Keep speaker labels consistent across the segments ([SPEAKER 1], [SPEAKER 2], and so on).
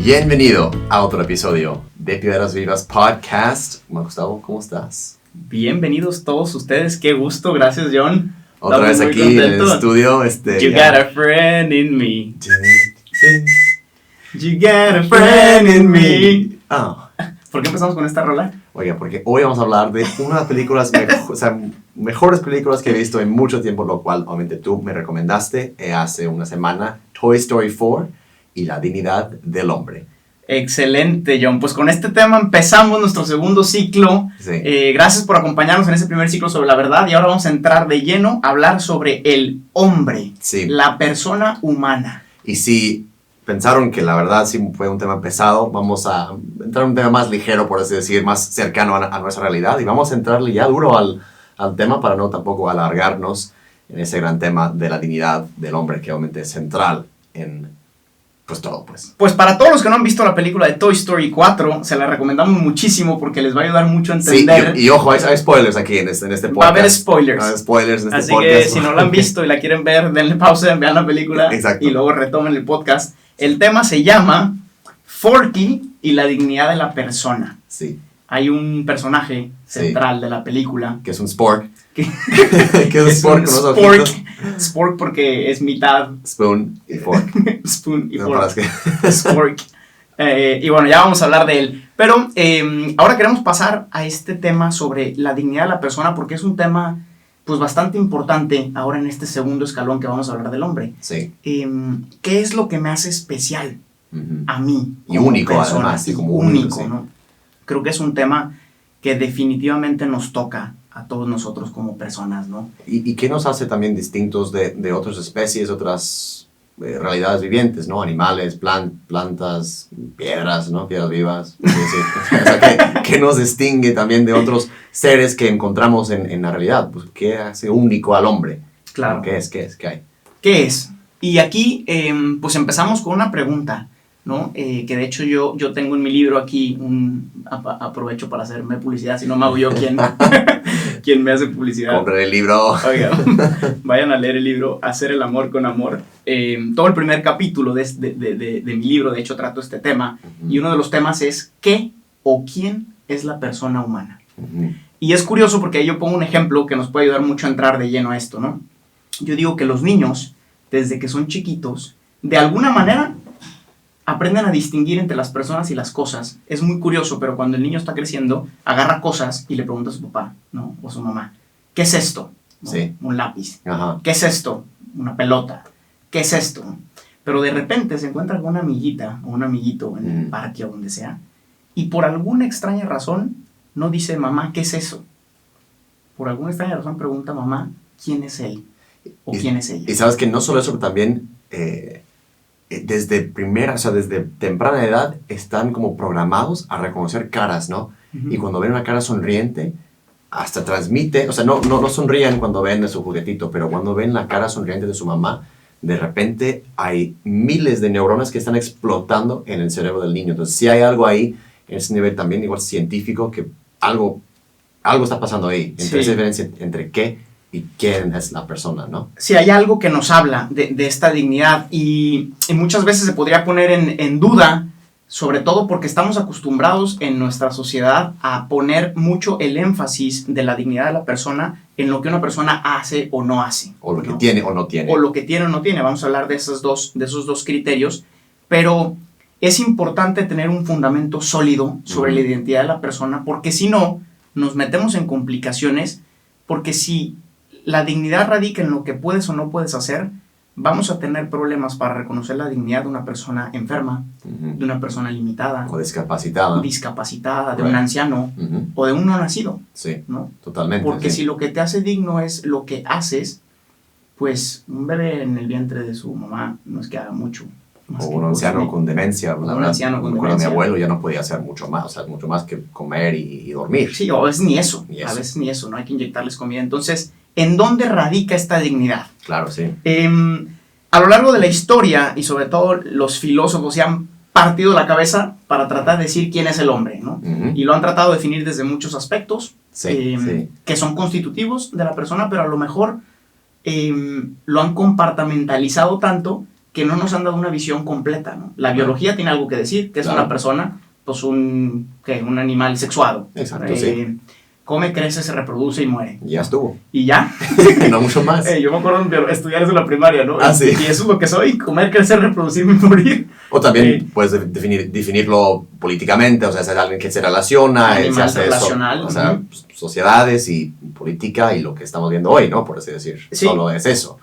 [SPEAKER 1] Bienvenido a otro episodio de Piedras Vivas Podcast. Gustavo, ¿cómo estás?
[SPEAKER 2] Bienvenidos todos ustedes, qué gusto, gracias John.
[SPEAKER 1] Otra vez aquí en el estudio.
[SPEAKER 2] You got a friend in me. You got a friend in me.
[SPEAKER 1] Oh.
[SPEAKER 2] ¿Por qué empezamos con esta rola?
[SPEAKER 1] Oiga, porque hoy vamos a hablar de una de las películas, mejores películas que he visto en mucho tiempo, lo cual obviamente tú me recomendaste hace una semana, Toy Story 4 y la dignidad del hombre.
[SPEAKER 2] Excelente, John. Pues con este tema empezamos nuestro segundo ciclo.
[SPEAKER 1] Sí.
[SPEAKER 2] Gracias por acompañarnos en ese primer ciclo sobre la verdad y ahora vamos a entrar de lleno a hablar sobre el hombre,
[SPEAKER 1] sí,
[SPEAKER 2] la persona humana.
[SPEAKER 1] Y si pensaron que la verdad sí fue un tema pesado, vamos a entrar en un tema más ligero, por así decir, más cercano a nuestra realidad, y vamos a entrarle ya duro al tema para no tampoco alargarnos en ese gran tema de la dignidad del hombre, que obviamente es central en pues todo, pues.
[SPEAKER 2] Pues para todos los que no han visto la película de Toy Story 4, se la recomendamos muchísimo porque les va a ayudar mucho a entender.
[SPEAKER 1] Sí, y ojo, hay spoilers aquí en este podcast.
[SPEAKER 2] Va a haber spoilers.
[SPEAKER 1] Hay spoilers en este
[SPEAKER 2] Así
[SPEAKER 1] podcast.
[SPEAKER 2] Así que si no la han visto y la quieren ver, denle pausa, vean la película.
[SPEAKER 1] Exacto.
[SPEAKER 2] Y luego retomen el podcast. El tema se llama Forky y la dignidad de la persona.
[SPEAKER 1] Sí.
[SPEAKER 2] Hay un personaje central de la película.
[SPEAKER 1] Que es un spork.
[SPEAKER 2] Que
[SPEAKER 1] es un spork con los ojitos.
[SPEAKER 2] Spork porque es mitad
[SPEAKER 1] spoon y fork.
[SPEAKER 2] Spoon y
[SPEAKER 1] No,
[SPEAKER 2] fork. Spork. Y bueno, ya vamos a hablar de él. Pero ahora queremos pasar a este tema sobre la dignidad de la persona porque es un tema pues bastante importante ahora en este segundo escalón que vamos a hablar del hombre.
[SPEAKER 1] Sí.
[SPEAKER 2] ¿Qué es lo que me hace especial a mí?
[SPEAKER 1] Y único
[SPEAKER 2] persona,
[SPEAKER 1] además.
[SPEAKER 2] y
[SPEAKER 1] como
[SPEAKER 2] único,
[SPEAKER 1] sí.
[SPEAKER 2] ¿no? Creo que es un tema que definitivamente nos toca a todos nosotros como personas, ¿no?
[SPEAKER 1] ¿Y qué nos hace también distintos de otras especies, otras realidades vivientes, ¿no? Animales, plantas, piedras, ¿no? Piedras vivas. Es decir, o sea, ¿qué nos distingue también de otros seres que encontramos en la realidad? Pues, ¿qué hace único al hombre?
[SPEAKER 2] Claro.
[SPEAKER 1] ¿Qué es? ¿Qué hay?
[SPEAKER 2] ¿Qué es? Y aquí, pues empezamos con una pregunta, ¿no? Que de hecho yo tengo en mi libro aquí, aprovecho para hacerme publicidad, si no me hago yo quien me hace publicidad.
[SPEAKER 1] Compren el libro.
[SPEAKER 2] Oiga, vayan a leer el libro Hacer el amor con amor. Todo el primer capítulo de mi libro, de hecho, trato este tema. Y uno de los temas es ¿qué o quién es la persona humana? Y es curioso porque ahí yo pongo un ejemplo que nos puede ayudar mucho a entrar de lleno a esto, ¿no? Yo digo que los niños, desde que son chiquitos, de alguna manera aprenden a distinguir entre las personas y las cosas. Es muy curioso, pero cuando el niño está creciendo, agarra cosas y le pregunta a su papá, ¿no? O a su mamá, ¿qué es esto? ¿No?
[SPEAKER 1] Sí.
[SPEAKER 2] Un lápiz.
[SPEAKER 1] Ajá.
[SPEAKER 2] ¿Qué es esto? Una pelota. ¿Qué es esto? Pero de repente se encuentra con una amiguita o un amiguito en el parque o donde sea, y por alguna extraña razón no dice, mamá, ¿qué es eso? Por alguna extraña razón pregunta, mamá, ¿quién es él? ¿O quién es ella?
[SPEAKER 1] Y sabes que no solo eso, pero también desde temprana edad están como programados a reconocer caras, ¿no? Y cuando ven una cara sonriente, hasta transmite, o sea, no sonríen cuando ven su juguetito, pero cuando ven la cara sonriente de su mamá, de repente hay miles de neuronas que están explotando en el cerebro del niño. Entonces, sí hay algo ahí, en ese nivel también igual científico, que algo está pasando ahí, entre esa diferencia entre qué y quién es la persona, ¿no?
[SPEAKER 2] Sí, hay algo que nos habla de esta dignidad y muchas veces se podría poner en duda, sobre todo porque estamos acostumbrados en nuestra sociedad a poner mucho el énfasis de la dignidad de la persona en lo que una persona hace o no hace.
[SPEAKER 1] O lo que tiene o no tiene.
[SPEAKER 2] O lo que tiene o no tiene. Vamos a hablar de esos dos criterios, pero es importante tener un fundamento sólido sobre la identidad de la persona, porque si no, nos metemos en complicaciones, porque si la dignidad radica en lo que puedes o no puedes hacer, vamos a tener problemas para reconocer la dignidad de una persona enferma, de una persona limitada,
[SPEAKER 1] o discapacitada,
[SPEAKER 2] de un anciano, o de un no nacido.
[SPEAKER 1] Sí,
[SPEAKER 2] ¿no?
[SPEAKER 1] Totalmente.
[SPEAKER 2] Porque si lo que te hace digno es lo que haces, pues un bebé en el vientre de su mamá no es que haga mucho.
[SPEAKER 1] O un anciano con demencia.
[SPEAKER 2] Un anciano con
[SPEAKER 1] Mi
[SPEAKER 2] demencia.
[SPEAKER 1] abuelo ya no podía hacer mucho más, o sea, mucho más que comer y dormir.
[SPEAKER 2] Sí, o a veces ni eso. A veces ni eso, no hay que inyectarles comida. Entonces, ¿en dónde radica esta dignidad?
[SPEAKER 1] Claro, sí.
[SPEAKER 2] A lo largo de la historia, y sobre todo los filósofos se han partido la cabeza para tratar de decir quién es el hombre, ¿no? Y lo han tratado de definir desde muchos aspectos que son constitutivos de la persona, pero a lo mejor lo han compartimentalizado tanto que no nos han dado una visión completa, ¿no? La biología tiene algo que decir, que es una persona, pues un animal sexuado.
[SPEAKER 1] Exacto, sí.
[SPEAKER 2] Come, crece, se reproduce y muere.
[SPEAKER 1] Y ya estuvo.
[SPEAKER 2] ¿Y ya?
[SPEAKER 1] No mucho más.
[SPEAKER 2] Yo me acuerdo de estudiar eso en la primaria, ¿no?
[SPEAKER 1] Ah, sí.
[SPEAKER 2] Y eso es lo que soy, comer, crecer, reproducirme y morir.
[SPEAKER 1] O también puedes definirlo políticamente, o sea, ser alguien que se relaciona,
[SPEAKER 2] animal
[SPEAKER 1] se hace
[SPEAKER 2] relacional.
[SPEAKER 1] eso, o sea, sociedades y política y lo que estamos viendo hoy, ¿no? Por así decir.
[SPEAKER 2] Sí.
[SPEAKER 1] Solo es eso.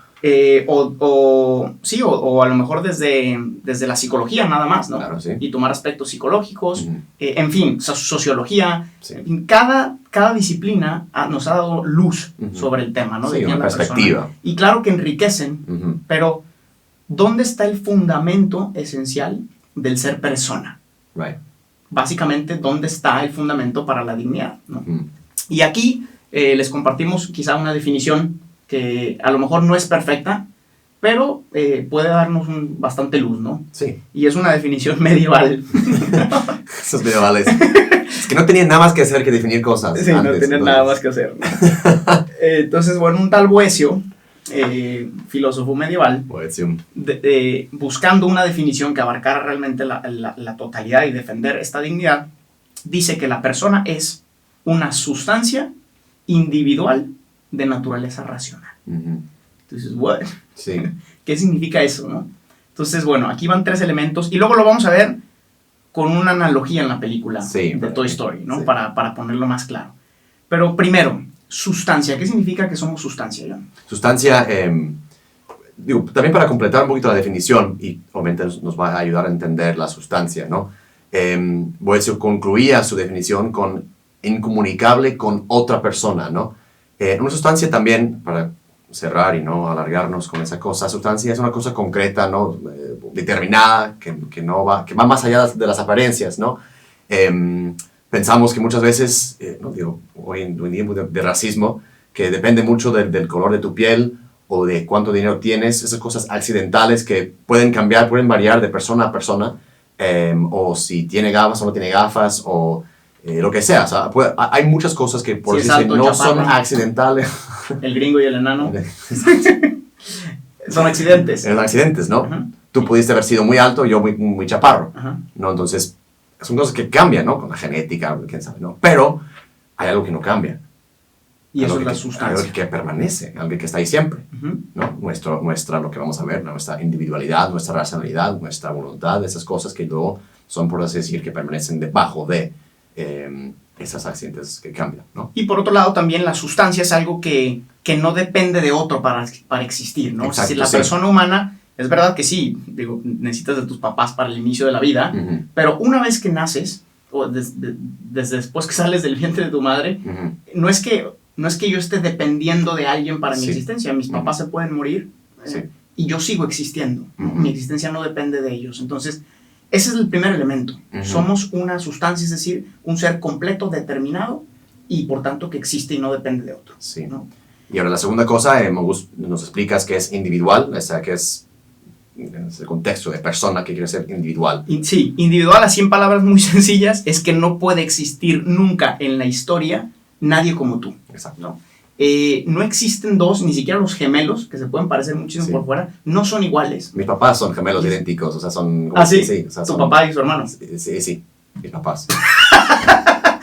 [SPEAKER 2] O a lo mejor desde la psicología nada más, ¿no?
[SPEAKER 1] Claro, sí.
[SPEAKER 2] Y tomar aspectos psicológicos,
[SPEAKER 1] Uh-huh.
[SPEAKER 2] en fin, sociología.
[SPEAKER 1] Sí.
[SPEAKER 2] En fin, cada disciplina nos ha dado luz
[SPEAKER 1] Uh-huh.
[SPEAKER 2] sobre el tema, ¿no?
[SPEAKER 1] Sí,
[SPEAKER 2] De quién
[SPEAKER 1] una
[SPEAKER 2] es la
[SPEAKER 1] perspectiva.
[SPEAKER 2] persona. Y claro que enriquecen,
[SPEAKER 1] Uh-huh.
[SPEAKER 2] pero ¿dónde está el fundamento esencial del ser persona?
[SPEAKER 1] Right.
[SPEAKER 2] Básicamente, ¿dónde está el fundamento para la dignidad, ¿no?
[SPEAKER 1] Uh-huh.
[SPEAKER 2] Y aquí les compartimos quizá una definición que a lo mejor no es perfecta, pero puede darnos bastante luz, ¿no?
[SPEAKER 1] Sí.
[SPEAKER 2] Y es una definición medieval.
[SPEAKER 1] Esos medievales. Es que no tenían nada más que hacer que definir cosas.
[SPEAKER 2] Sí,
[SPEAKER 1] antes,
[SPEAKER 2] no tenían nada más que hacer, ¿no? Entonces, bueno, un tal Boecio, filósofo medieval, buscando una definición que abarcara realmente la totalidad y defender esta dignidad, dice que la persona es una sustancia individual de naturaleza racional.
[SPEAKER 1] Uh-huh.
[SPEAKER 2] Entonces, ¿what?
[SPEAKER 1] Sí.
[SPEAKER 2] ¿Qué significa eso, no? Entonces, bueno, aquí van 3 elementos y luego lo vamos a ver con una analogía en la película de Toy Story, ¿no?
[SPEAKER 1] Sí.
[SPEAKER 2] Para ponerlo más claro. Pero primero, sustancia. ¿Qué significa que somos sustancia, John?
[SPEAKER 1] Sustancia, también para completar un poquito la definición, y obviamente nos va a ayudar a entender la sustancia, ¿no? Boecio concluía su definición con incomunicable con otra persona, ¿no? Una sustancia también, para cerrar y no alargarnos con esa cosa, sustancia es una cosa concreta, ¿no? Determinada, que va más allá de las apariencias, ¿no? Pensamos que muchas veces, hoy en tiempo de racismo, que depende mucho del color de tu piel o de cuánto dinero tienes, esas cosas accidentales que pueden cambiar, pueden variar de persona a persona, o si tiene gafas o no tiene gafas, o lo que sea. O sea, hay muchas cosas que por
[SPEAKER 2] si
[SPEAKER 1] decirse, no son
[SPEAKER 2] chaparro,
[SPEAKER 1] accidentales.
[SPEAKER 2] El gringo y el enano. Son accidentes.
[SPEAKER 1] Son accidentes, ¿no?
[SPEAKER 2] Uh-huh.
[SPEAKER 1] Tú pudiste haber sido muy alto, yo muy chaparro,
[SPEAKER 2] Uh-huh.
[SPEAKER 1] ¿no? Entonces, son cosas que cambian, ¿no? Con la genética, quién sabe, ¿no? Pero hay algo que no cambia.
[SPEAKER 2] Y eso
[SPEAKER 1] algo
[SPEAKER 2] es la
[SPEAKER 1] que,
[SPEAKER 2] sustancia.
[SPEAKER 1] algo que permanece, algo que está ahí siempre,
[SPEAKER 2] Uh-huh.
[SPEAKER 1] ¿no? Nuestra, lo que vamos a ver, nuestra individualidad, nuestra racionalidad, nuestra voluntad, esas cosas que luego son, por así decir, que permanecen debajo de esas accidentes que cambian, ¿no?
[SPEAKER 2] Y por otro lado, también la sustancia es algo que no depende de otro para existir, ¿no?
[SPEAKER 1] Exacto,
[SPEAKER 2] si la persona humana, es verdad que sí, necesitas de tus papás para el inicio de la vida,
[SPEAKER 1] Uh-huh.
[SPEAKER 2] pero una vez que naces, o desde después que sales del vientre de tu madre,
[SPEAKER 1] Uh-huh.
[SPEAKER 2] no es que yo esté dependiendo de alguien para mi
[SPEAKER 1] Sí.
[SPEAKER 2] existencia. Mis papás se pueden morir
[SPEAKER 1] Sí.
[SPEAKER 2] y yo sigo existiendo. ¿no?
[SPEAKER 1] Uh-huh.
[SPEAKER 2] Mi existencia no depende de ellos. Entonces, ese es el primer elemento.
[SPEAKER 1] Uh-huh.
[SPEAKER 2] Somos una sustancia, es decir, un ser completo, determinado y por tanto que existe y no depende de otro.
[SPEAKER 1] Sí.
[SPEAKER 2] ¿no?
[SPEAKER 1] Y ahora la segunda cosa, nos explicas que es individual, o sea, que es el contexto de persona que quiere ser individual.
[SPEAKER 2] Sí, individual, así en palabras muy sencillas, es que no puede existir nunca en la historia nadie como tú.
[SPEAKER 1] Exacto.
[SPEAKER 2] ¿no? No existen dos, ni siquiera los gemelos, que se pueden parecer muchísimo
[SPEAKER 1] Sí.
[SPEAKER 2] por fuera, no son iguales.
[SPEAKER 1] Mis papás son gemelos idénticos, o sea, son...
[SPEAKER 2] ¿Ah, sí?
[SPEAKER 1] Sí, o sea,
[SPEAKER 2] Tu
[SPEAKER 1] son,
[SPEAKER 2] papá y su hermano.
[SPEAKER 1] Sí, mis papás.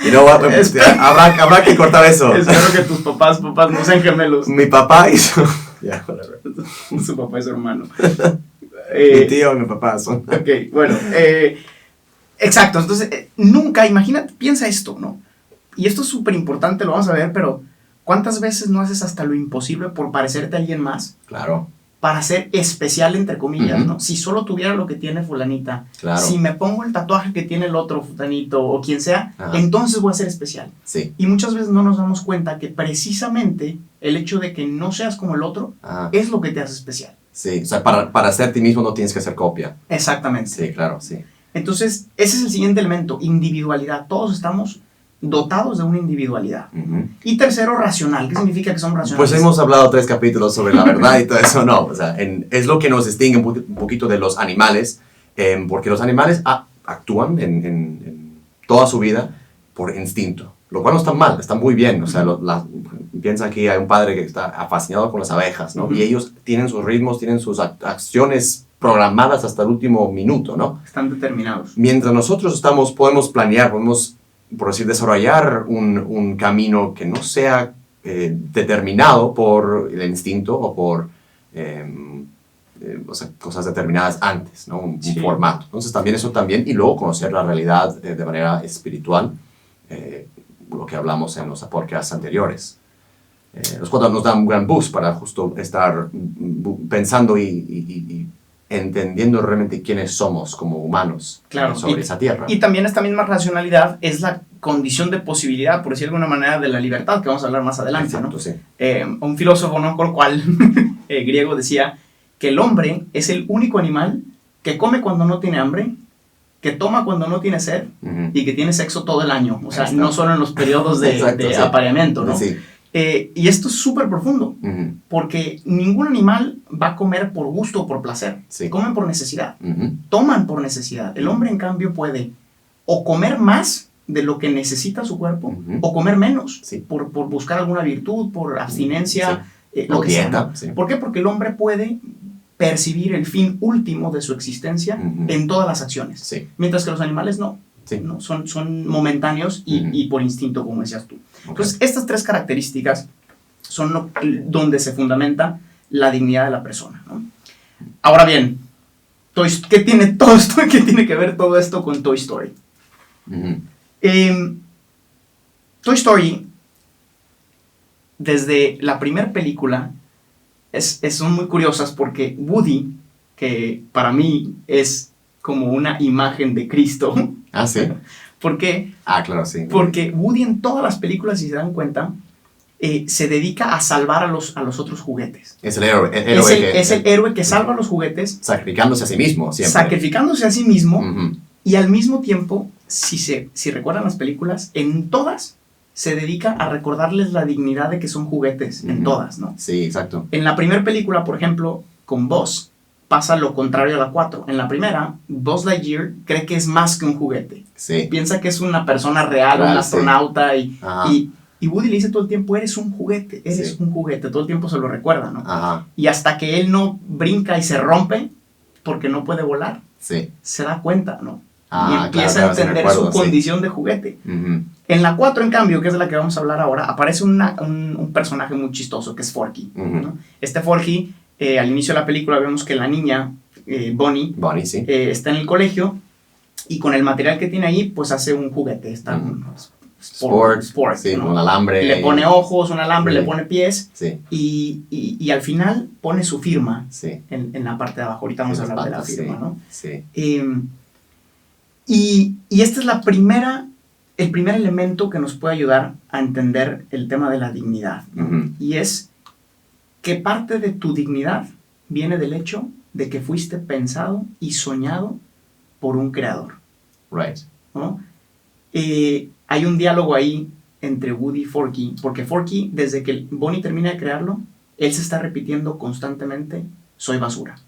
[SPEAKER 1] Y no, habrá que cortar eso.
[SPEAKER 2] Espero que tus papás no sean gemelos.
[SPEAKER 1] Mi papá y su... Ya, whatever.
[SPEAKER 2] Su papá y su hermano.
[SPEAKER 1] Mi tío y mi papá son...
[SPEAKER 2] Ok, bueno. Exacto, entonces, nunca, imagínate, piensa esto, ¿no? Y esto es súper importante, lo vamos a ver, pero ¿cuántas veces no haces hasta lo imposible por parecerte a alguien más?
[SPEAKER 1] Claro,
[SPEAKER 2] Para ser especial, entre comillas,
[SPEAKER 1] Uh-huh.
[SPEAKER 2] ¿no? Si solo tuviera lo que tiene fulanita,
[SPEAKER 1] claro.
[SPEAKER 2] si me pongo el tatuaje que tiene el otro fulanito o quien sea,
[SPEAKER 1] Ajá.
[SPEAKER 2] entonces voy a ser especial.
[SPEAKER 1] Sí.
[SPEAKER 2] Y muchas veces no nos damos cuenta que precisamente el hecho de que no seas como el otro
[SPEAKER 1] Ah,
[SPEAKER 2] es lo que te hace especial.
[SPEAKER 1] sí, o sea, para ser ti mismo no tienes que hacer copia.
[SPEAKER 2] Exactamente.
[SPEAKER 1] Sí, claro, sí.
[SPEAKER 2] Entonces, ese es el siguiente elemento, individualidad. Todos estamos dotados de una individualidad.
[SPEAKER 1] Uh-huh.
[SPEAKER 2] Y tercero, racional. ¿Qué significa que somos racionales?
[SPEAKER 1] Pues hemos hablado 3 capítulos sobre la verdad y todo eso, no, o sea, es lo que nos distingue un poquito de los animales, porque los animales actúan en toda su vida por instinto, lo cual no está mal, está muy bien, o sea, piensa que hay un padre que está fascinado con las abejas, ¿no?
[SPEAKER 2] Uh-huh.
[SPEAKER 1] Y ellos tienen sus ritmos, tienen sus acciones programadas hasta el último minuto, ¿no?
[SPEAKER 2] Están determinados.
[SPEAKER 1] Mientras nosotros podemos planear, podemos, por decir, desarrollar un camino que no sea determinado por el instinto o por cosas determinadas antes, ¿no? Un formato. Entonces también eso también, y luego conocer la realidad de manera espiritual, lo que hablamos en los podcasts anteriores. Los cuales nos dan un gran boost para justo estar pensando y entendiendo realmente quiénes somos como humanos sobre esa tierra.
[SPEAKER 2] Y también esta misma racionalidad es la condición de posibilidad, por decir de alguna manera, de la libertad, que vamos a hablar más adelante.
[SPEAKER 1] Exacto,
[SPEAKER 2] ¿no?
[SPEAKER 1] Sí.
[SPEAKER 2] Un filósofo, ¿no? Con el cual griego decía que el hombre es el único animal que come cuando no tiene hambre, que toma cuando no tiene sed y que tiene sexo todo el año. O sea, no solo en los periodos de apareamiento, ¿no?
[SPEAKER 1] Sí.
[SPEAKER 2] Y esto es súper profundo, porque ningún animal va a comer por gusto o por placer.
[SPEAKER 1] Sí.
[SPEAKER 2] Comen por necesidad, toman por necesidad. El hombre, en cambio, puede o comer más de lo que necesita su cuerpo, o comer menos, por buscar alguna virtud, por abstinencia, lo que sea.
[SPEAKER 1] Sí.
[SPEAKER 2] ¿Por qué? Porque el hombre puede percibir el fin último de su existencia en todas las acciones, mientras que los animales no. ¿no? Son momentáneos y por instinto, como decías tú. Entonces, estas tres características son donde se fundamenta la dignidad de la persona, ¿no? Ahora bien, ¿qué tiene todo esto? ¿Qué tiene que ver todo esto con Toy Story? Toy Story, desde la primera película, son muy curiosas porque Woody, que para mí es como una imagen de Cristo.
[SPEAKER 1] Ah, sí.
[SPEAKER 2] ¿Por qué?
[SPEAKER 1] Ah, claro, sí.
[SPEAKER 2] Porque Woody en todas las películas, si se dan cuenta, se dedica a salvar a los otros juguetes.
[SPEAKER 1] Es el héroe.
[SPEAKER 2] Es el héroe que salva a los juguetes.
[SPEAKER 1] Sacrificándose a sí mismo, siempre.
[SPEAKER 2] Sacrificándose a sí mismo. Y al mismo tiempo, si recuerdan las películas, en todas se dedica a recordarles la dignidad de que son juguetes. En todas, ¿no?
[SPEAKER 1] Sí, exacto.
[SPEAKER 2] En la primera película, por ejemplo, con Buzz, pasa lo contrario a la 4. En la primera, Buzz Lightyear cree que es más que un juguete.
[SPEAKER 1] Sí.
[SPEAKER 2] Piensa que es una persona real, un astronauta, y Woody le dice todo el tiempo, eres un juguete, un juguete. Todo el tiempo se lo recuerda, ¿no?
[SPEAKER 1] Ajá.
[SPEAKER 2] Y hasta que él no brinca y se rompe, porque no puede volar,
[SPEAKER 1] se
[SPEAKER 2] da cuenta, ¿no?
[SPEAKER 1] Ah,
[SPEAKER 2] y empieza a entender su condición de juguete. En la 4, en cambio, que es de la que vamos a hablar ahora, aparece un personaje muy chistoso, que es Forky, ¿no? Este Forky, al inicio de la película vemos que la niña, Bonnie,
[SPEAKER 1] sí.
[SPEAKER 2] está en el colegio y con el material que tiene ahí, pues hace un juguete. Está
[SPEAKER 1] Sport,
[SPEAKER 2] sí,
[SPEAKER 1] ¿no? Un alambre.
[SPEAKER 2] Le pone ojos, un alambre, le pone pies,
[SPEAKER 1] sí.
[SPEAKER 2] y al final pone su firma en la parte de abajo. Ahorita vamos a hablar de la firma, ¿no?
[SPEAKER 1] Sí.
[SPEAKER 2] Y este es el primer elemento que nos puede ayudar a entender el tema de la dignidad, ¿no? Y es que parte de tu dignidad viene del hecho de que fuiste pensado y soñado por un creador.
[SPEAKER 1] Right.
[SPEAKER 2] ¿No? Hay un diálogo ahí entre Woody y Forky, porque Forky, desde que Bonnie termina de crearlo, él se está repitiendo constantemente, soy basura.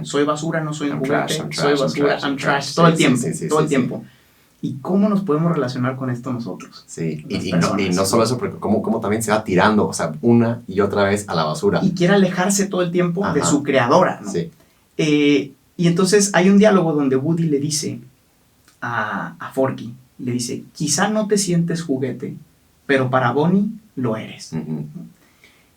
[SPEAKER 2] Soy basura, no soy un juguete, soy basura, I'm trash, todo el tiempo, todo el tiempo. ¿Y cómo nos podemos relacionar con esto nosotros?
[SPEAKER 1] Sí, y no solo eso, porque cómo también se va tirando, o sea, una y otra vez a la basura.
[SPEAKER 2] Y quiere alejarse todo el tiempo de su creadora, ¿no?
[SPEAKER 1] Sí.
[SPEAKER 2] Y entonces hay un diálogo donde Woody le dice a Forky, le dice, quizá no te sientes juguete, pero para Bonnie lo eres.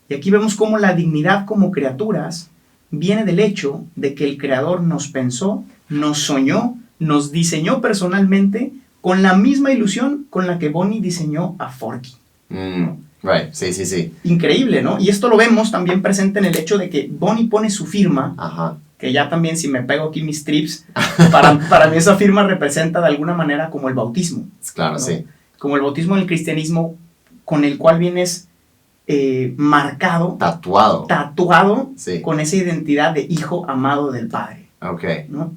[SPEAKER 2] Y aquí vemos cómo la dignidad como criaturas viene del hecho de que el creador nos pensó, nos soñó, nos diseñó personalmente con la misma ilusión con la que Bonnie diseñó a Forky.
[SPEAKER 1] Right, sí.
[SPEAKER 2] Increíble, ¿no? Y esto lo vemos también presente en el hecho de que Bonnie pone su firma, que ya también, si me pego aquí mis trips, para mí esa firma representa de alguna manera como el bautismo.
[SPEAKER 1] Claro,
[SPEAKER 2] ¿no?
[SPEAKER 1] sí.
[SPEAKER 2] Como el bautismo en el cristianismo, con el cual vienes marcado, tatuado con esa identidad de hijo amado del Padre.
[SPEAKER 1] Okay.
[SPEAKER 2] ¿No?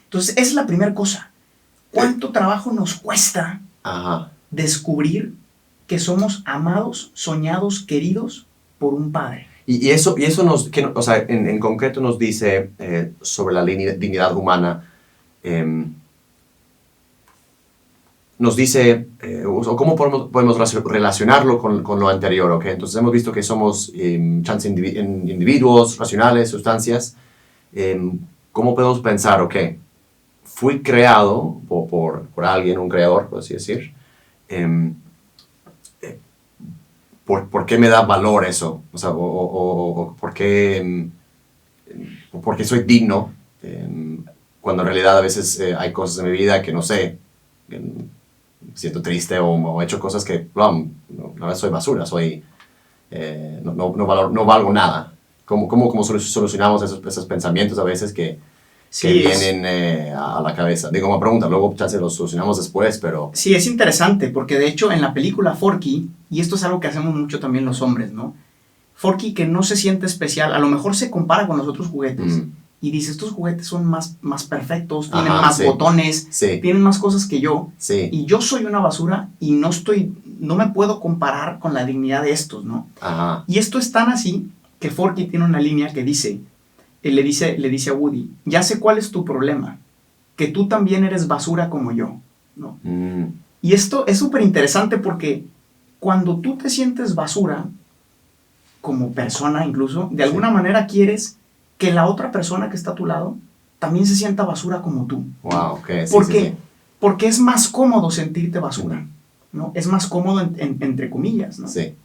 [SPEAKER 2] Entonces, esa es la primera cosa. ¿Cuánto trabajo nos cuesta descubrir que somos amados, soñados, queridos por un Padre?
[SPEAKER 1] Y eso o sea, en concreto nos dice sobre la dignidad humana, nos dice, o cómo podemos relacionarlo con lo anterior, ¿ok? Entonces hemos visto que somos individuos, racionales, sustancias, ¿cómo podemos pensar, ok, fui creado por alguien, un creador, por así decir, ¿por qué me da valor eso? O sea, o ¿por qué soy digno? Cuando en realidad a veces hay cosas en mi vida que no sé, siento triste o he hecho cosas que, no soy basura, no valgo nada. ¿Cómo solucionamos esos pensamientos a veces que vienen a la cabeza? Digo, una pregunta, luego ya se los solucionamos después, pero...
[SPEAKER 2] Sí, es interesante, porque de hecho en la película Forky, y esto es algo que hacemos mucho también los hombres, ¿no? Forky, que no se siente especial, a lo mejor se compara con los otros juguetes, y dice, estos juguetes son más perfectos, tienen más botones, tienen más cosas que yo, y yo soy una basura, y no me puedo comparar con la dignidad de estos, ¿no?
[SPEAKER 1] Ajá.
[SPEAKER 2] Y esto es tan así, que Forky tiene una línea que dice, le dice a Woody, ya sé cuál es tu problema, que tú también eres basura como yo, ¿no? Y esto es súper interesante porque cuando tú te sientes basura, como persona incluso, de alguna manera quieres que la otra persona que está a tu lado también se sienta basura como tú.
[SPEAKER 1] Wow, okay,
[SPEAKER 2] porque es más cómodo sentirte basura, ¿no? Es más cómodo entre comillas, ¿no?
[SPEAKER 1] Sí.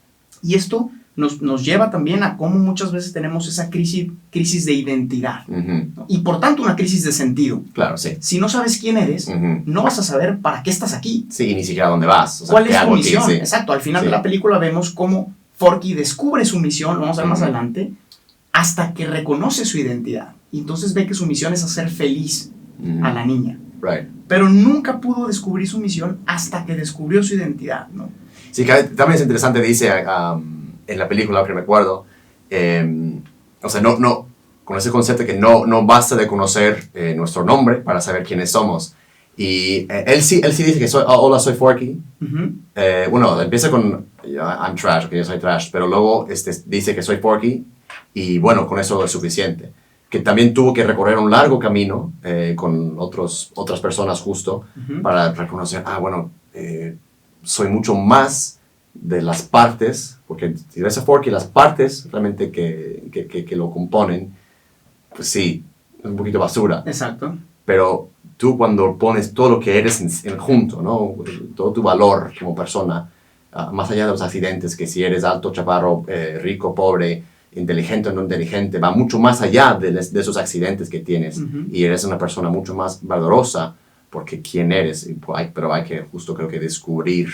[SPEAKER 2] Y esto nos lleva también a cómo muchas veces tenemos esa crisis de identidad, ¿no? Y por tanto una crisis de sentido.
[SPEAKER 1] Claro, sí.
[SPEAKER 2] Si no sabes quién eres, no vas a saber para qué estás aquí.
[SPEAKER 1] Sí, ni siquiera dónde vas. O sea,
[SPEAKER 2] ¿cuál es tu misión?
[SPEAKER 1] Aquí, sí.
[SPEAKER 2] Exacto, al final de la película vemos cómo Forky descubre su misión, lo vamos a ver más adelante, hasta que reconoce su identidad. Y entonces ve que su misión es hacer feliz a la niña.
[SPEAKER 1] Right.
[SPEAKER 2] Pero nunca pudo descubrir su misión hasta que descubrió su identidad, ¿no?
[SPEAKER 1] Sí, también es interesante, dice en la película, que me acuerdo, o sea, con ese concepto que no basta de conocer nuestro nombre para saber quiénes somos. Y él sí dice que hola, soy Forky. Bueno, empieza con I'm trash, que yo soy trash, pero luego dice que soy Forky y bueno, con eso es suficiente. Que también tuvo que recorrer un largo camino con otras personas justo para reconocer, soy mucho más de las partes, porque si ves a Forky, las partes realmente que lo componen, pues sí, es un poquito basura.
[SPEAKER 2] Exacto.
[SPEAKER 1] Pero tú cuando pones todo lo que eres junto, ¿no? Todo tu valor como persona, más allá de los accidentes, que si eres alto, chaparro, rico, pobre, inteligente o no inteligente, va mucho más allá de esos accidentes que tienes, y eres una persona mucho más valorosa porque quién eres, pero hay que justo creo que descubrir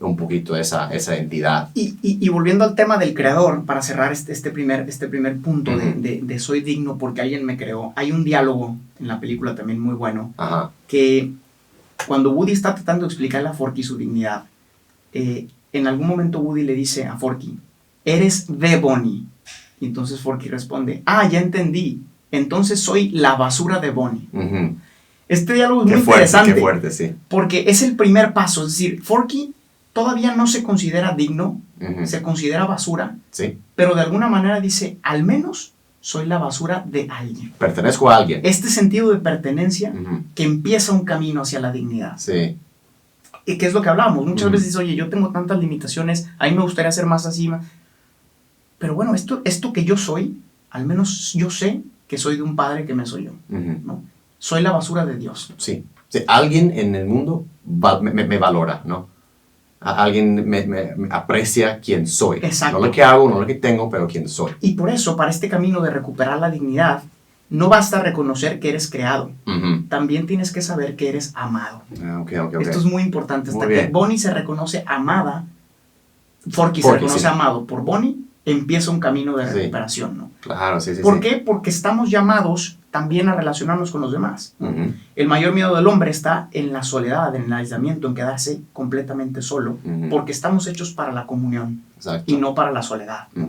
[SPEAKER 1] un poquito esa entidad.
[SPEAKER 2] Y volviendo al tema del creador, para cerrar este primer punto de soy digno porque alguien me creó, hay un diálogo en la película también muy bueno, que cuando Woody está tratando de explicarle a Forky su dignidad, en algún momento Woody le dice a Forky, eres de Bonnie. Y entonces Forky responde, ya entendí, entonces soy la basura de Bonnie. Este diálogo es muy interesante.
[SPEAKER 1] Qué fuerte, sí.
[SPEAKER 2] Porque es el primer paso, es decir, Forky todavía no se considera digno, se considera basura,
[SPEAKER 1] sí,
[SPEAKER 2] pero de alguna manera dice, al menos soy la basura de alguien.
[SPEAKER 1] Pertenezco a alguien.
[SPEAKER 2] Este sentido de pertenencia que empieza un camino hacia la dignidad.
[SPEAKER 1] Sí.
[SPEAKER 2] Y que es lo que hablábamos. Muchas veces dices, oye, yo tengo tantas limitaciones, a mí me gustaría ser más así. Pero bueno, esto que yo soy, al menos yo sé que soy de un padre que me soy yo, ¿no? Soy la basura de Dios.
[SPEAKER 1] Sí. Sí. Alguien en el mundo me valora, ¿no? Alguien me aprecia quién soy.
[SPEAKER 2] Exacto.
[SPEAKER 1] No lo que hago, no lo que tengo, pero quién soy.
[SPEAKER 2] Y por eso, para este camino de recuperar la dignidad, no basta reconocer que eres creado. También tienes que saber que eres amado.
[SPEAKER 1] Okay.
[SPEAKER 2] Esto es muy importante. Hasta que Bonnie se reconoce amada, Forky se reconoce amado por Bonnie, empieza un camino de recuperación, ¿no?
[SPEAKER 1] Claro, sí.
[SPEAKER 2] ¿Por qué? Porque estamos llamados también a relacionarnos con los demás. El mayor miedo del hombre está en la soledad, en el aislamiento, en quedarse completamente solo, porque estamos hechos para la comunión.
[SPEAKER 1] Exacto.
[SPEAKER 2] Y no para la soledad, ¿no?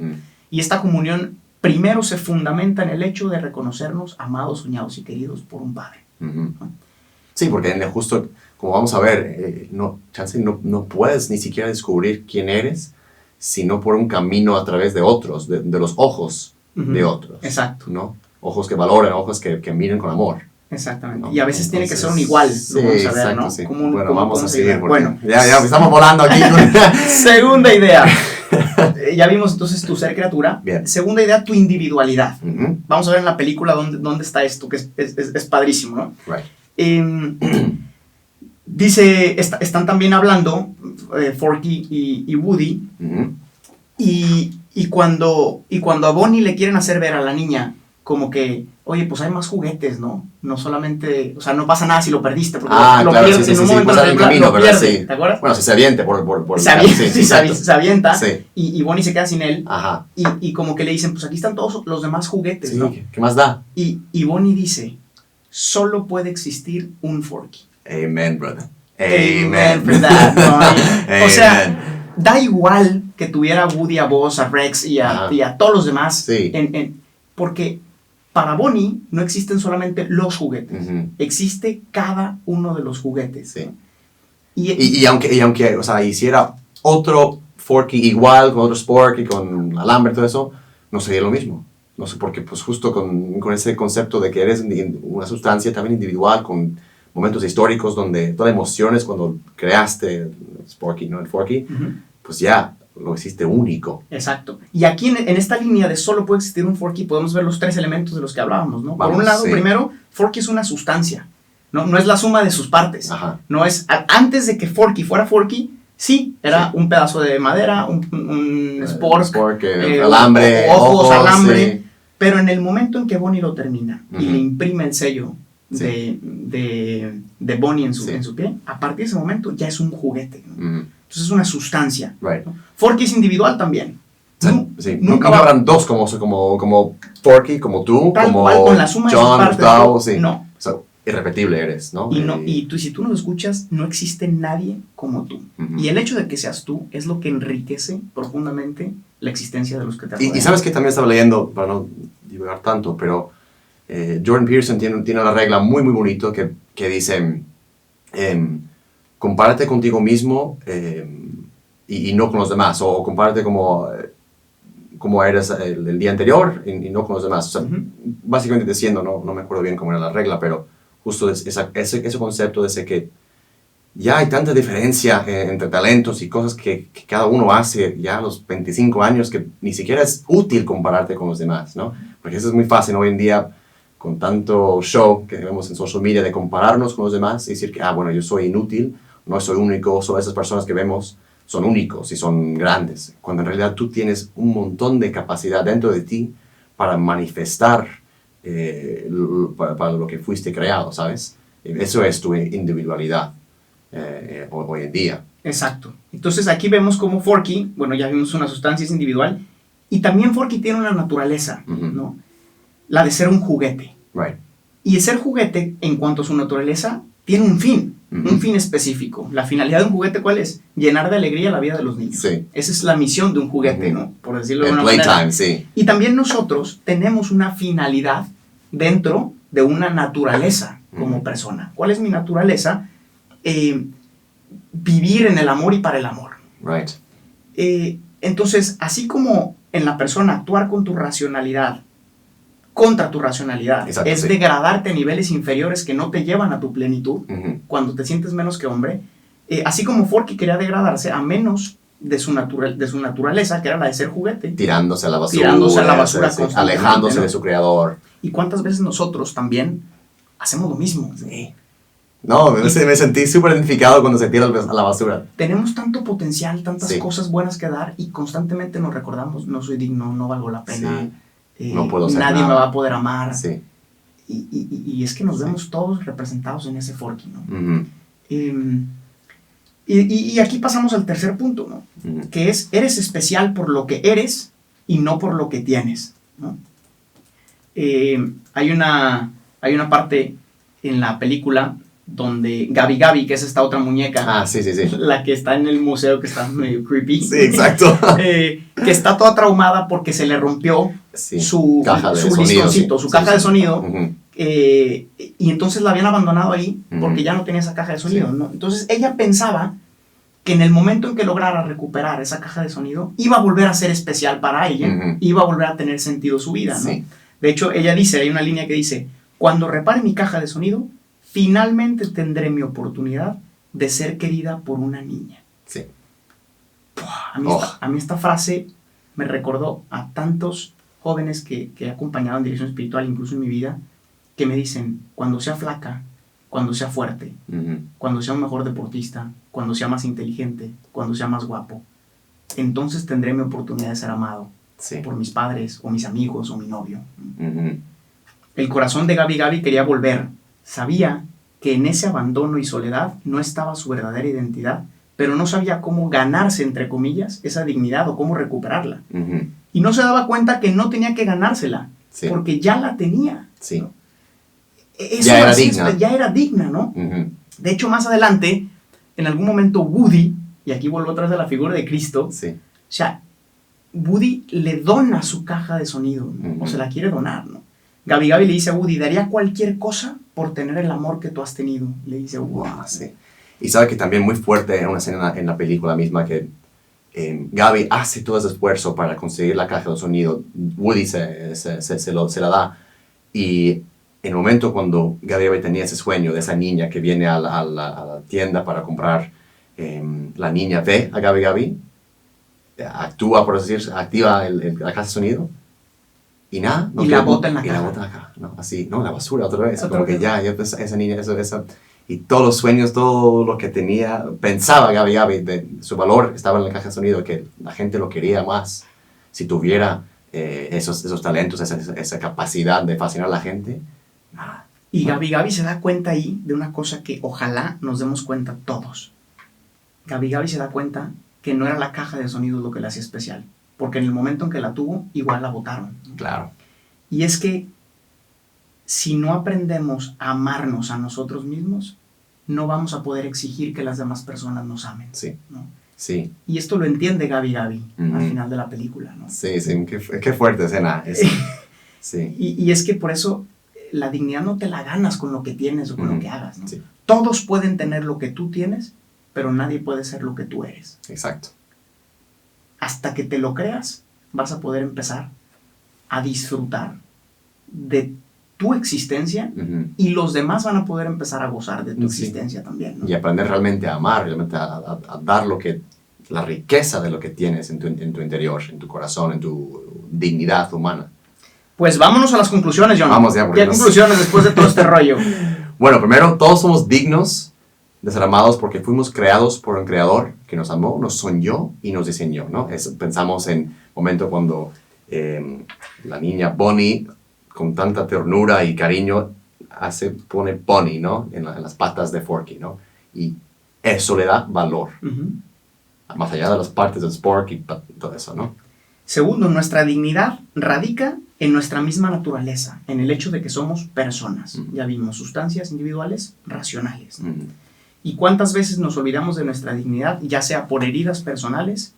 [SPEAKER 2] Y esta comunión primero se fundamenta en el hecho de reconocernos amados, soñados y queridos por un Padre. ¿No?
[SPEAKER 1] Sí, porque justo, como vamos a ver, no puedes ni siquiera descubrir quién eres, sino por un camino a través de otros, de los ojos de otros.
[SPEAKER 2] Exacto.
[SPEAKER 1] ¿no? Ojos que valoren, ojos que miren con amor.
[SPEAKER 2] Exactamente.
[SPEAKER 1] ¿no?
[SPEAKER 2] Y a veces tiene que ser un igual, lo vamos a ver,
[SPEAKER 1] exacto,
[SPEAKER 2] ¿no?
[SPEAKER 1] Sí.
[SPEAKER 2] Vamos a seguir.
[SPEAKER 1] Bueno, ya estamos volando aquí.
[SPEAKER 2] Segunda idea. Ya vimos entonces tu ser criatura.
[SPEAKER 1] Bien.
[SPEAKER 2] Segunda idea, tu individualidad.
[SPEAKER 1] Ujú.
[SPEAKER 2] Vamos a ver en la película dónde está esto, que es padrísimo, ¿no?
[SPEAKER 1] Right.
[SPEAKER 2] Dice, están también hablando Forky y Woody,
[SPEAKER 1] Ujú.
[SPEAKER 2] y cuando a Bonnie le quieren hacer ver a la niña como que, oye, pues hay más juguetes, ¿no? No solamente, o sea, no pasa nada si lo perdiste, porque lo
[SPEAKER 1] Claro,
[SPEAKER 2] pierdes
[SPEAKER 1] sí,
[SPEAKER 2] en
[SPEAKER 1] sí,
[SPEAKER 2] un
[SPEAKER 1] sí,
[SPEAKER 2] momento
[SPEAKER 1] pasa
[SPEAKER 2] de
[SPEAKER 1] en
[SPEAKER 2] la
[SPEAKER 1] el camino,
[SPEAKER 2] lo
[SPEAKER 1] ¿verdad?
[SPEAKER 2] pierde,
[SPEAKER 1] Sí.
[SPEAKER 2] ¿te acuerdas?
[SPEAKER 1] Bueno, se aviente por
[SPEAKER 2] Se avienta,
[SPEAKER 1] sí, exacto.
[SPEAKER 2] se avienta
[SPEAKER 1] Sí.
[SPEAKER 2] y Bonnie se queda sin él,
[SPEAKER 1] Ajá.
[SPEAKER 2] y como que le dicen, pues aquí están todos los demás juguetes,
[SPEAKER 1] Sí,
[SPEAKER 2] ¿no?
[SPEAKER 1] ¿qué más da?
[SPEAKER 2] Y Bonnie dice, solo puede existir un Forky.
[SPEAKER 1] Amen, brother.
[SPEAKER 2] Amen for that, Bonnie. O sea,
[SPEAKER 1] Amen.
[SPEAKER 2] da igual que tuviera a Woody, a Buzz, a Rex y a todos los demás.
[SPEAKER 1] Sí.
[SPEAKER 2] Porque para Bonnie no existen solamente los juguetes.
[SPEAKER 1] Ujú.
[SPEAKER 2] Existe cada uno de los juguetes.
[SPEAKER 1] Sí.
[SPEAKER 2] ¿no?
[SPEAKER 1] Y aunque, o sea, hiciera otro Forky igual, con otro Sporky, con alambre y todo eso, no sería lo mismo. No sé, porque pues justo con ese concepto de que eres una sustancia también individual, con momentos históricos donde todas las emociones cuando creaste el Sporky, ¿no? El Forky, pues ya lo hiciste único.
[SPEAKER 2] Exacto. Y aquí en esta línea de solo puede existir un Forky podemos ver los tres elementos de los que hablábamos, ¿no?
[SPEAKER 1] Vamos,
[SPEAKER 2] por un lado,
[SPEAKER 1] sí.
[SPEAKER 2] primero, Forky es una sustancia. No es la suma de sus partes.
[SPEAKER 1] Ajá.
[SPEAKER 2] No es, antes de que Forky fuera Forky, sí, era un pedazo de madera, un spork,
[SPEAKER 1] alambre,
[SPEAKER 2] ojos, alambre.
[SPEAKER 1] Sí.
[SPEAKER 2] Pero en el momento en que Bonnie lo termina y
[SPEAKER 1] Ujú.
[SPEAKER 2] le imprime el sello
[SPEAKER 1] Sí.
[SPEAKER 2] de Bonnie en su pie, a partir de ese momento ya es un juguete, ¿no?
[SPEAKER 1] Ujú.
[SPEAKER 2] Entonces es una sustancia.
[SPEAKER 1] Right.
[SPEAKER 2] ¿no? Forky es individual también.
[SPEAKER 1] Sí.
[SPEAKER 2] Nunca
[SPEAKER 1] Nunca habrán dos como Forky, como tú,
[SPEAKER 2] tal
[SPEAKER 1] como
[SPEAKER 2] cual con la suma de sus
[SPEAKER 1] John,
[SPEAKER 2] partes.
[SPEAKER 1] Gustavo, sí.
[SPEAKER 2] No.
[SPEAKER 1] O sea, irrepetible eres, ¿no?
[SPEAKER 2] Y tú, si tú no lo escuchas, no existe nadie como tú.
[SPEAKER 1] Ujú.
[SPEAKER 2] Y el hecho de que seas tú es lo que enriquece profundamente la existencia de los que te rodean.
[SPEAKER 1] Y sabes que también estaba leyendo, para no divagar tanto, pero Jordan Peterson tiene una regla muy, muy bonito que dice, compárate contigo mismo y no con los demás, o compárate como eres el día anterior y no con los demás. O sea, básicamente diciendo, no me acuerdo bien cómo era la regla, pero justo ese concepto de ese que ya hay tanta diferencia entre talentos y cosas que cada uno hace ya a los 25 años que ni siquiera es útil compararte con los demás, ¿no? Porque eso es muy fácil hoy en día con tanto show que vemos en social media de compararnos con los demás y decir que, bueno, yo soy inútil, no soy único, solo esas personas que vemos son únicos y son grandes, cuando en realidad tú tienes un montón de capacidad dentro de ti para manifestar para lo que fuiste creado, ¿sabes? Eso es tu individualidad hoy en día.
[SPEAKER 2] Exacto. Entonces aquí vemos como Forky, bueno, ya vimos una sustancia es individual, y también Forky tiene una naturaleza, ¿no? La de ser un juguete.
[SPEAKER 1] Right.
[SPEAKER 2] Y el ser juguete, en cuanto a su naturaleza, tiene un fin. Un fin específico. La finalidad de un juguete, ¿cuál es? Llenar de alegría la vida de los niños.
[SPEAKER 1] Sí.
[SPEAKER 2] Esa es la misión de un juguete, ¿no? Por decirlo de
[SPEAKER 1] El
[SPEAKER 2] una manera.
[SPEAKER 1] playtime, sí.
[SPEAKER 2] Y también nosotros tenemos una finalidad dentro de una naturaleza como persona. ¿Cuál es mi naturaleza? Vivir en el amor y para el amor.
[SPEAKER 1] Right.
[SPEAKER 2] Entonces, así como en la persona actuar con tu racionalidad, contra tu racionalidad,
[SPEAKER 1] exacto,
[SPEAKER 2] es degradarte a niveles inferiores que no te llevan a tu plenitud, cuando te sientes menos que hombre, así como Forky quería degradarse a menos de su naturaleza, que era la de ser juguete.
[SPEAKER 1] Tirándose a la basura
[SPEAKER 2] constantemente,
[SPEAKER 1] alejándose,
[SPEAKER 2] ¿no?
[SPEAKER 1] de su creador.
[SPEAKER 2] ¿Y cuántas veces nosotros también hacemos lo mismo?
[SPEAKER 1] Sí. No, me sentí súper identificado cuando se tira a la basura.
[SPEAKER 2] Tenemos tanto potencial, tantas cosas buenas que dar y constantemente nos recordamos, no soy digno, no valgo la pena. Sí.
[SPEAKER 1] No puedo ser
[SPEAKER 2] nadie
[SPEAKER 1] nada.
[SPEAKER 2] me va a poder amar.
[SPEAKER 1] Sí.
[SPEAKER 2] Y es que nos vemos todos representados en ese Forky, ¿no?
[SPEAKER 1] Uh-huh.
[SPEAKER 2] Y aquí pasamos al tercer punto, ¿no?
[SPEAKER 1] Uh-huh.
[SPEAKER 2] Que es, eres especial por lo que eres y no por lo que tienes, ¿no? Hay una parte en la película donde Gabi, que es esta otra muñeca,
[SPEAKER 1] sí.
[SPEAKER 2] la que está en el museo, que está medio creepy.
[SPEAKER 1] Sí, exacto.
[SPEAKER 2] Que está toda traumada porque se le rompió su
[SPEAKER 1] caja de sonido,
[SPEAKER 2] listoncito, su caja de sonido.
[SPEAKER 1] Uh-huh.
[SPEAKER 2] Y entonces la habían abandonado ahí porque ya no tenía esa caja de sonido, ¿no? Entonces ella pensaba que en el momento en que lograra recuperar esa caja de sonido, iba a volver a ser especial para ella, iba a volver a tener sentido su vida, ¿no? Sí. De hecho, ella dice, hay una línea que dice, cuando repare mi caja de sonido, finalmente tendré mi oportunidad de ser querida por una niña.
[SPEAKER 1] Sí.
[SPEAKER 2] A mí esta frase me recordó a tantos jóvenes que he acompañado en dirección espiritual, incluso en mi vida, que me dicen, cuando sea flaca, cuando sea fuerte, cuando sea un mejor deportista, cuando sea más inteligente, cuando sea más guapo, entonces tendré mi oportunidad de ser amado por mis padres, o mis amigos, o mi novio. El corazón de Gabi quería volver. Sabía que en ese abandono y soledad no estaba su verdadera identidad, pero no sabía cómo ganarse, entre comillas, esa dignidad o cómo recuperarla. Y no se daba cuenta que no tenía que ganársela, porque ya la tenía.
[SPEAKER 1] Sí.
[SPEAKER 2] ¿No? Eso
[SPEAKER 1] Ya
[SPEAKER 2] era digna, ¿no? De hecho, más adelante, en algún momento Woody, y aquí vuelvo otra vez a la figura de Cristo, o sea, Woody le dona su caja de sonido, ¿no? O se la quiere donar, ¿no? Gabi le dice a Woody, daría cualquier cosa por tener el amor que tú has tenido, le dice Woody.
[SPEAKER 1] Wow, sí. Y sabe que también muy fuerte en una escena en la película misma que Gabi hace todo ese esfuerzo para conseguir la caja de sonido, Woody se la da, y en el momento cuando Gabi tenía ese sueño de esa niña que viene a la tienda para comprar, la niña ve a Gabi, actúa, por así decir, activa la caja de sonido, y nada.
[SPEAKER 2] Y la bota en la
[SPEAKER 1] caja. Y la bota en la caja, ¿no? Así, no, la basura otra vez. Como que ya esa niña, y todos los sueños, todo lo que tenía, pensaba Gabi, de su valor estaba en la caja de sonido, que la gente lo quería más. Si tuviera esos talentos, esa capacidad de fascinar a la gente, nada.
[SPEAKER 2] Y Gabi se da cuenta ahí de una cosa que ojalá nos demos cuenta todos. Gabi se da cuenta que no era la caja de sonido lo que la hacía especial, porque en el momento en que la tuvo, igual la botaron, ¿no?
[SPEAKER 1] Claro.
[SPEAKER 2] Y es que si no aprendemos a amarnos a nosotros mismos, no vamos a poder exigir que las demás personas nos amen.
[SPEAKER 1] Sí.
[SPEAKER 2] ¿No?
[SPEAKER 1] Sí.
[SPEAKER 2] Y esto lo entiende Gabi al final de la película, ¿no?
[SPEAKER 1] Sí, qué fuerte escena. Sí.
[SPEAKER 2] Y es que por eso la dignidad no te la ganas con lo que tienes o con lo que hagas, ¿no?
[SPEAKER 1] Sí.
[SPEAKER 2] Todos pueden tener lo que tú tienes, pero nadie puede ser lo que tú eres.
[SPEAKER 1] Exacto.
[SPEAKER 2] Hasta que te lo creas, vas a poder empezar a disfrutar de tu existencia, y los demás van a poder empezar a gozar de tu existencia también, ¿no?
[SPEAKER 1] Y aprender realmente a amar, realmente a dar la riqueza de lo que tienes en tu interior, en tu corazón, en tu dignidad humana.
[SPEAKER 2] Pues vámonos a las conclusiones, John.
[SPEAKER 1] Vamos ya.
[SPEAKER 2] ¿Qué conclusiones después de todo este rollo?
[SPEAKER 1] Bueno, primero, todos somos dignos de ser amados porque fuimos creados por un creador que nos amó, nos soñó y nos diseñó, ¿no? Pensamos en el momento cuando la niña Bonnie, con tanta ternura y cariño, pone Bonnie, ¿no? En las patas de Forky, ¿no? Y eso le da valor. Más allá de las partes del Spork y todo eso, ¿no?
[SPEAKER 2] Segundo, nuestra dignidad radica en nuestra misma naturaleza, en el hecho de que somos personas. Ya vimos, sustancias individuales racionales, ¿no? ¿Y cuántas veces nos olvidamos de nuestra dignidad, ya sea por heridas personales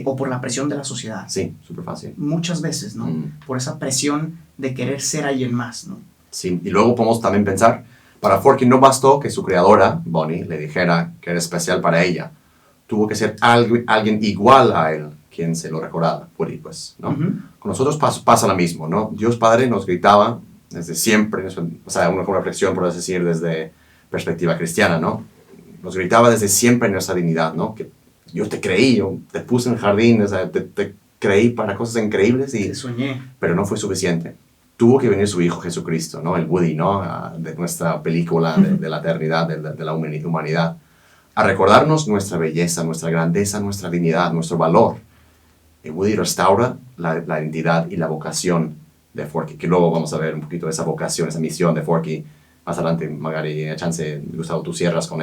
[SPEAKER 2] o por la presión de la sociedad?
[SPEAKER 1] Sí, súper fácil.
[SPEAKER 2] Muchas veces, ¿no? Por esa presión de querer ser alguien más, ¿no?
[SPEAKER 1] Sí, y luego podemos también pensar, para Forky no bastó que su creadora, Bonnie, le dijera que era especial para ella. Tuvo que ser alguien igual a él quien se lo recordara, pues, ¿no? Con nosotros pasa lo mismo, ¿no? Dios Padre nos gritaba desde siempre, o sea, una reflexión, por así decir, desde perspectiva cristiana, ¿no? Nos gritaba desde siempre en nuestra dignidad, ¿no? Que yo te creí, yo te puse en el jardín, o sea, te creí para cosas increíbles,
[SPEAKER 2] te soñé.
[SPEAKER 1] Pero no fue suficiente. Tuvo que venir su Hijo Jesucristo, ¿no? El Woody, ¿no? De nuestra película de la eternidad, de la humanidad, a recordarnos nuestra belleza, nuestra grandeza, nuestra dignidad, nuestro valor. El Woody restaura la identidad y la vocación de Forky, que luego vamos a ver un poquito de esa vocación, esa misión de Forky más adelante. Magari, a chance, Gustavo, tú cierras con